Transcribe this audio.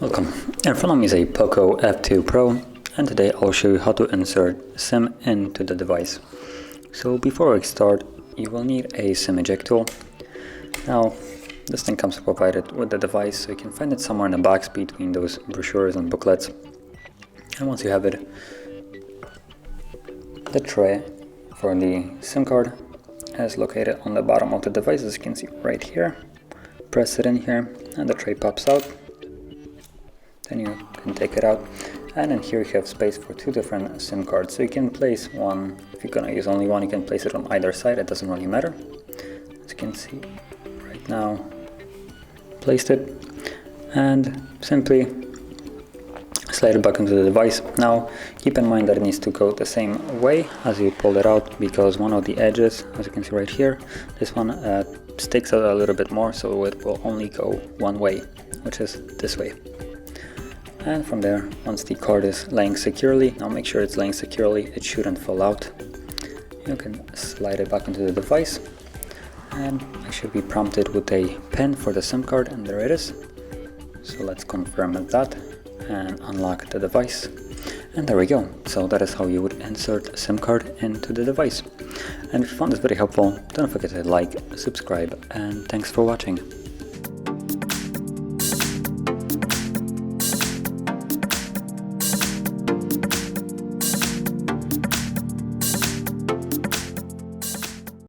Welcome, in front of me is a Poco F2 Pro, and today I'll show you how to insert SIM into the device. So before we start, you will need a SIM eject tool. Now this thing comes provided with the device, so you can find it somewhere in the box between those brochures and booklets. And once you have it, the tray for the SIM card is located on the bottom of the device, as you can see right here. Press it in here and the tray pops out. Then you can take it out, and in here you have space for two different SIM cards. So you can place one, if you're gonna use only one, you can place it on either side, it doesn't really matter. As you can see right now, placed it, and simply slide it back into the device. Now keep in mind that it needs to go the same way as you pulled it out, because one of the edges, as you can see right here, this one sticks out a little bit more, so it will only go one way, which is this way. And from there, once the card is laying securely, now make sure it's laying securely, it shouldn't fall out. You can slide it back into the device, and I should be prompted with a pin for the SIM card, and there it is. So let's confirm that and unlock the device. And there we go. So that is how you would insert a SIM card into the device. And if you found this very helpful, don't forget to like, subscribe, and thanks for watching.